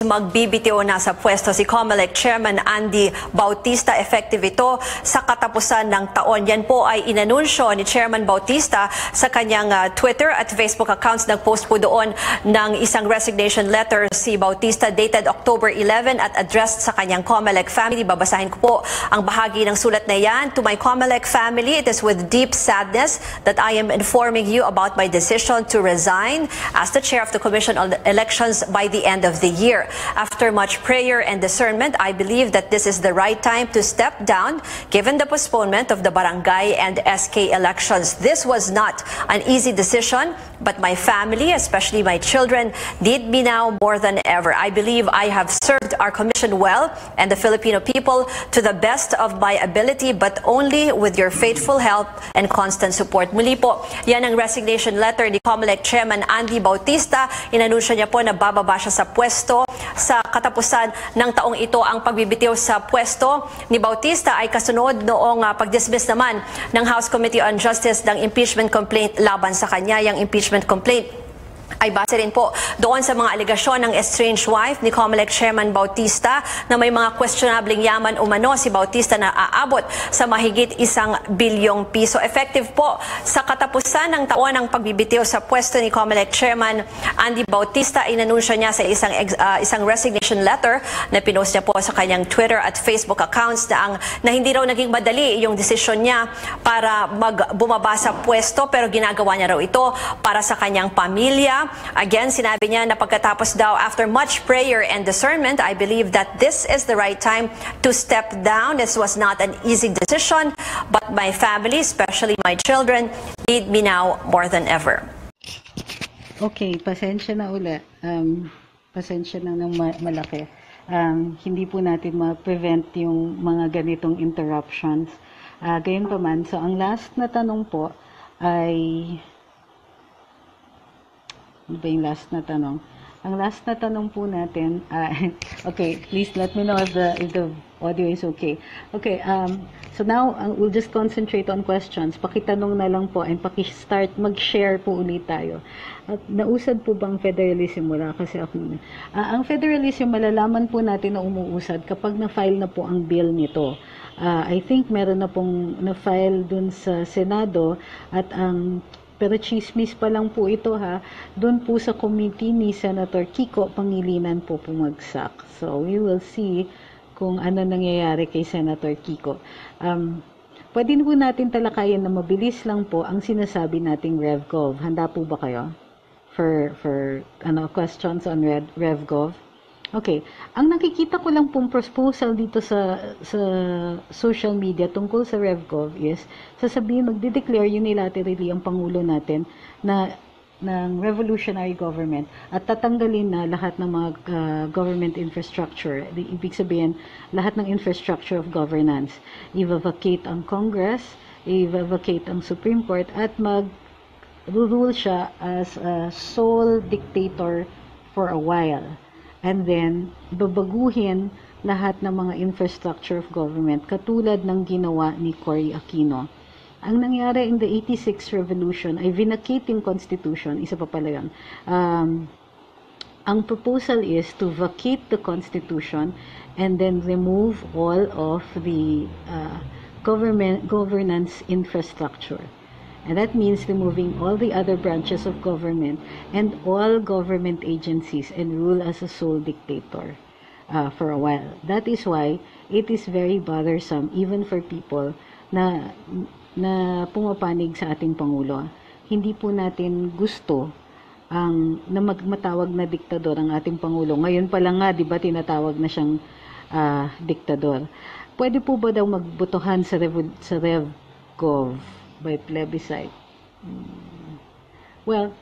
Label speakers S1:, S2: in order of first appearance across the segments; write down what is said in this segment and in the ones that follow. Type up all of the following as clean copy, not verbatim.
S1: Magbibitiw na sa pwesto si Comelec Chairman Andy Bautista. Effective ito sa katapusan ng taon. Yan po ay inanunsyo ni Chairman Bautista sa kanyang Twitter at Facebook accounts. Nag-post po doon ng isang resignation letter si Bautista dated October 11 at addressed sa kanyang Comelec family. Babasahin ko po ang bahagi ng sulat na yan. To my Comelec family, it is with deep sadness that I am informing you about my decision to resign as the chair of the Commission on Elections by the end of the year. After much prayer and discernment, I believe that this is the right time to step down given the postponement of the barangay and SK elections. This was not an easy decision, but my family, especially my children, need me now more than ever. I believe I have served our commission well and the Filipino people to the best of my ability, but only with your faithful help and constant support. Muli po, yan ang resignation letter ni Comelec Chairman Andy Bautista. Inanunsyo niya po na bababa siya sa pwesto. Sa katapusan ng taong ito, ang pagbibitiw sa pwesto ni Bautista ay kasunod noong pag-dismiss naman ng House Committee on Justice ng impeachment complaint laban sa kanya. Yung impeachment complaint ay base rin po doon sa mga alegasyon ng estranged wife ni Comelec Chairman Bautista na may mga questionabling yaman umano si Bautista na aabot sa mahigit 1 bilyong piso. Effective po sa katapusan ng taon ng pagbibitiw sa pwesto ni Comelec Chairman Andy Bautista. Inanunsyo niya sa isang resignation letter na pinost niya po sa kanyang Twitter at Facebook accounts na hindi raw naging madali yung desisyon niya para bumaba sa pwesto, pero ginagawa niya raw ito para sa kanyang pamilya. Again, sinabi niya na pagkatapos daw, after much prayer and discernment, I believe that this is the right time to step down. This was not an easy decision, but my family, especially my children, need me now more than ever.
S2: Okay, pasensya na uli. Pasensya na ng malaki. Hindi po natin ma-prevent yung mga ganitong interruptions. Gayunpaman, so ang last na tanong po ay... Ano ba yung last na tanong? Ang last na tanong po natin, okay, please let me know if the audio is okay. Okay, so now we'll just concentrate on questions. Pakitanong na lang po and paki-start, mag-share po ulit tayo. At nausad po bang federalism? Wala kasi ako. Ang federalism, malalaman po natin na umuusad kapag na-file na po ang bill nito. I think meron na pong na-file dun sa Senado at ang pero chismis pa lang po ito doon po sa committee ni Senator Kiko Pangilinan po pumagsak. So we will see kung ano nangyayari kay Senator Kiko. Pwede po natin talakayin na mabilis lang po ang sinasabi nating RevGov. Handa po ba kayo for questions on RevGov? Okay, ang nakikita ko lang pong proposal dito sa social media tungkol sa RevGov is sasabihin magde-declare unilaterally ang Pangulo natin ng revolutionary government at tatanggalin na lahat ng mga government infrastructure. Ibig sabihin, lahat ng infrastructure of governance. I-vacate ang Congress, i-vacate ang Supreme Court at mag-rule siya as a sole dictator for a while. And then, babaguhin lahat ng mga infrastructure of government katulad ng ginawa ni Cory Aquino. Ang nangyari in the 86 revolution ay vacate yung constitution, isa pa pala yun. Ang proposal is to vacate the constitution and then remove all of the governance infrastructure. And that means removing all the other branches of government and all government agencies and rule as a sole dictator for a while. That is why it is very bothersome even for people na pumapanig sa ating Pangulo. Hindi po natin gusto na matawag na diktador ang ating Pangulo. Ngayon pa lang nga, di ba, tinatawag na siyang diktador. Pwede po ba daw magbotohan sa RevGov by plebiscite? Well,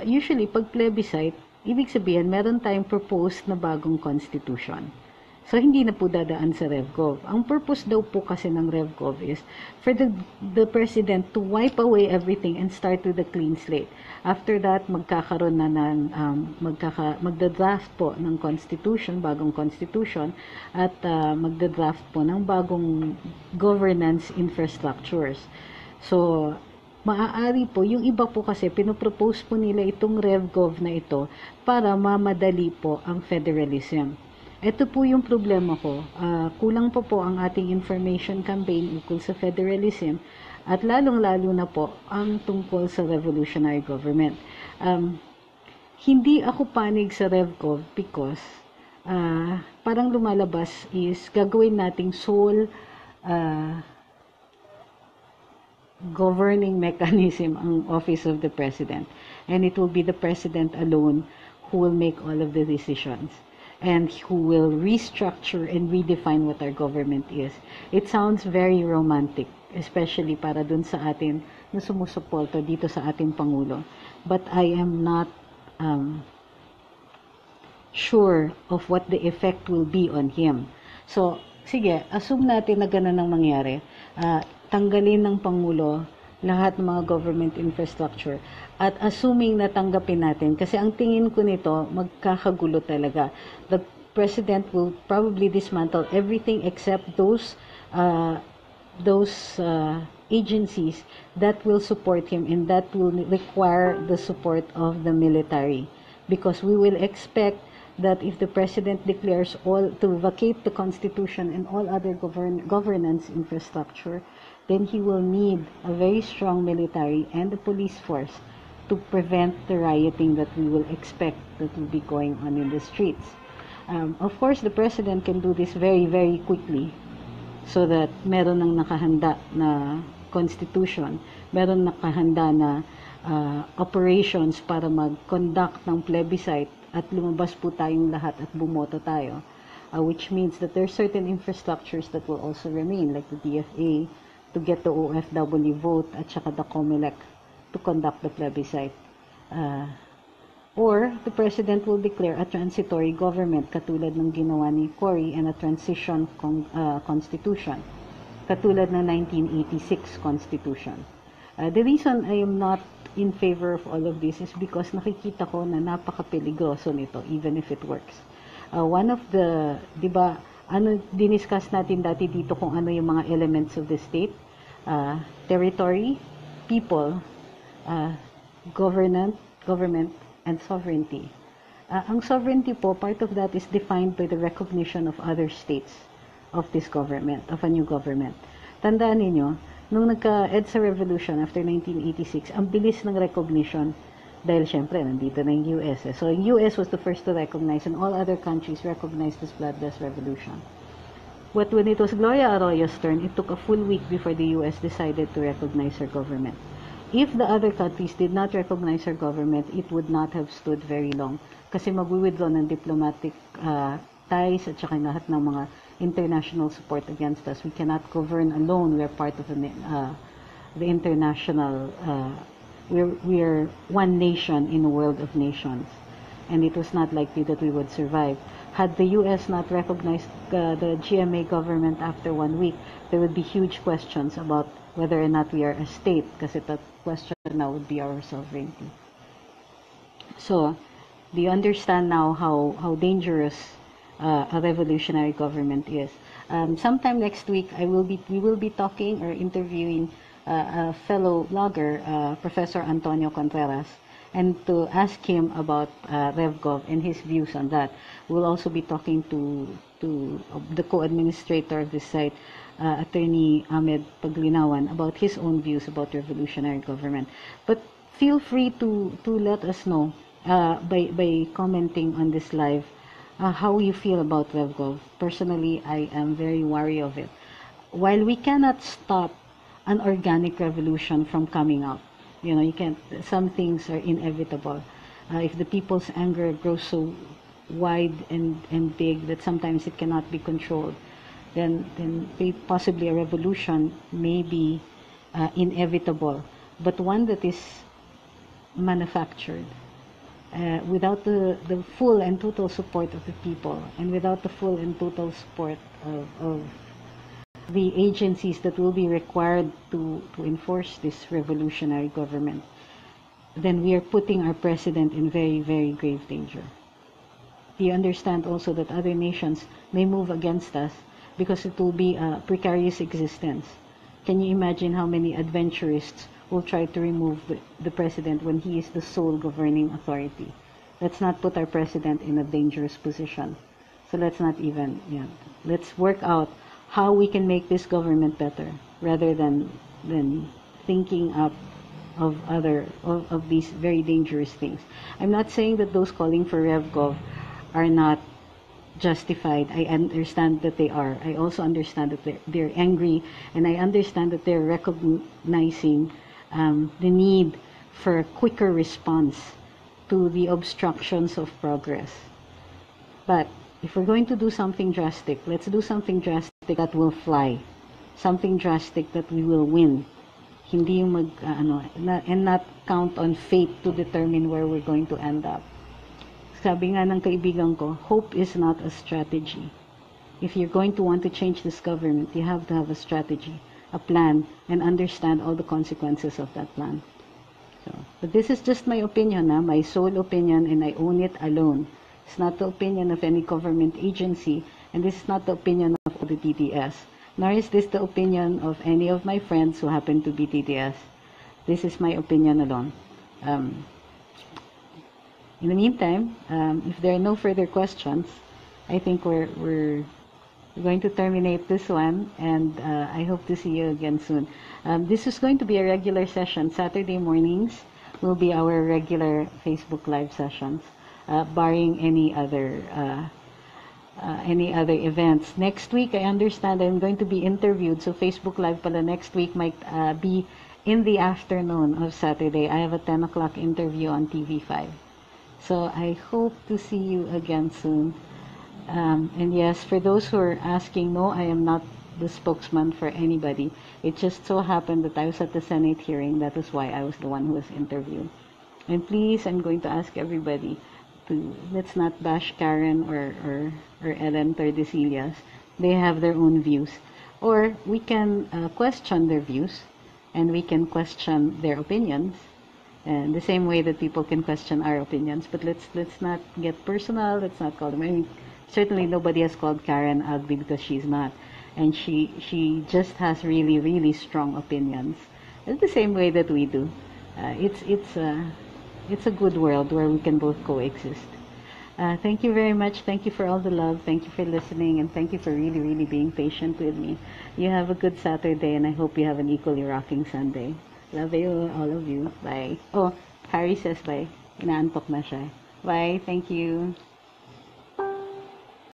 S2: usually pag plebiscite, ibig sabihin meron tayong proposed na bagong constitution. So hindi na po dadaan sa RevGov. Ang purpose daw po kasi ng RevGov is for the president to wipe away everything and start with a clean slate. After that, magkakaroon na ng magda-draft po ng constitution, bagong constitution, at magda-draft po ng bagong governance infrastructures. So maaari po, yung iba po kasi, pinopropose po nila itong RevGov na ito para mamadali po ang federalism. Ito po yung problema ko. Kulang po ang ating information campaign ukol sa federalism at lalong-lalo na po ang tungkol sa revolutionary government. Hindi ako panig sa RevGov because parang lumalabas is gagawin nating sole governing mechanism ang Office of the President. And it will be the President alone who will make all of the decisions and who will restructure and redefine what our government is. It sounds very romantic, especially para dun sa atin na sumusuporto dito sa ating Pangulo. But I am not sure of what the effect will be on him. So, sige, assume natin na ganun ang mangyari. Tanggalin ng Pangulo lahat ng mga government infrastructure at assuming na tanggapin natin, kasi ang tingin ko nito, magkakagulo talaga. The President will probably dismantle everything except those agencies that will support him and that will require the support of the military. Because we will expect that if the President declares all to vacate the Constitution and all other governance infrastructure, then he will need a very strong military and a police force to prevent the rioting that we will expect that will be going on in the streets. Of course, the President can do this very, very quickly so that meron ng nakahanda na constitution, meron nakahanda na operations para mag-conduct ng plebiscite at lumabas po tayong lahat at bumoto tayo, which means that there are certain infrastructures that will also remain, like the DFA, to get the OFW vote at saka the Comelec to conduct the plebiscite. Or the President will declare a transitory government katulad ng ginawa ni Cory and a transition constitution katulad ng 1986 constitution. The reason I am not in favor of all of this is because nakikita ko na napaka-peligroso nito even if it works. One of the, di ba, diniscuss natin dati dito kung ano yung mga elements of the state, territory, people, government, and sovereignty. Ang sovereignty po, part of that is defined by the recognition of other states of this government, of a new government. Tandaan ninyo, nung nagka-EDSA Revolution after 1986, ang bilis ng recognition dahil syempre, nandito na yung US. So, yung US was the first to recognize and all other countries recognized this bloodless revolution. But when it was Gloria Arroyo's turn, it took a full week before the US decided to recognize her government. If the other countries did not recognize her government, it would not have stood very long. Kasi mag-withdraw ng diplomatic ties at saka lahat ng mga international support against us. We cannot govern alone. We're part of the international, we're one nation in a world of nations. And it was not likely that we would survive. Had the U.S. not recognized the GMA government after 1 week, there would be huge questions about whether or not we are a state, kasi that question now would be our sovereignty. So, do you understand now how dangerous a revolutionary government is? Sometime next week, we will be talking or interviewing a fellow blogger, Professor Antonio Contreras, and to ask him about RevGov and his views on that. We'll also be talking to the co-administrator of this site, Attorney Ahmed Paglinawan, about his own views about revolutionary government. But feel free to let us know by commenting on this live how you feel about RevGov. Personally, I am very wary of it. While we cannot stop an organic revolution from coming out, you know, you can't. Some things are inevitable. If the people's anger grows so wide and big that sometimes it cannot be controlled, then possibly a revolution may be inevitable. But one that is manufactured without the full and total support of the people and without the full and total support of the agencies that will be required to enforce this revolutionary government, then we are putting our president in very, very grave danger. Do you understand also that other nations may move against us because it will be a precarious existence? Can you imagine how many adventurists will try to remove the president when he is the sole governing authority. Let's not put our president in a dangerous position. So let's not even, let's work out how we can make this government better rather than thinking up of these very dangerous things. I'm not saying that those calling for RevGov are not justified. I understand that they are. I also understand that they're angry, and I understand that they're recognizing the need for a quicker response to the obstructions of progress. But if we're going to do something drastic, let's do something drastic that will fly. Something drastic that we will win. Hindi yung and not count on fate to determine where we're going to end up. Sabi nga ng kaibigan ko, hope is not a strategy. If you're going to want to change this government, you have to have a strategy, a plan, and understand all the consequences of that plan. But this is just my opinion, my sole opinion, and I own it alone. It's not the opinion of any government agency, and this is not the opinion of the TTS, nor is this the opinion of any of my friends who happen to be TTS. This is my opinion alone. In the meantime, if there are no further questions, I think we're going to terminate this one, and I hope to see you again soon. This is going to be a regular session. Saturday mornings will be our regular Facebook Live sessions, barring any other events. Next week, I understand I'm going to be interviewed, so Facebook Live pala next week might be in the afternoon of Saturday. I have a 10 o'clock interview on TV5. So I hope to see you again soon. And yes, for those who are asking, no, I am not the spokesman for anybody. It just so happened that I was at the Senate hearing. That is why I was the one who was interviewed. And please, I'm going to ask everybody to, let's not bash Karen or Ellen Tordesillas. They have their own views. Or we can question their views, and we can question their opinions. And the same way that people can question our opinions, but let's not get personal. Let's not call them. I mean, certainly nobody has called Karen ugly because she's not, and she just has really, really strong opinions. It's the same way that we do. It's a good world where we can both coexist. Thank you very much. Thank you for all the love. Thank you for listening, and thank you for really, really being patient with me. You have a good Saturday, and I hope you have an equally rocking Sunday. Love you, all of you. Bye. Oh, Harry says bye. Inaantok na siya. Bye. Thank you.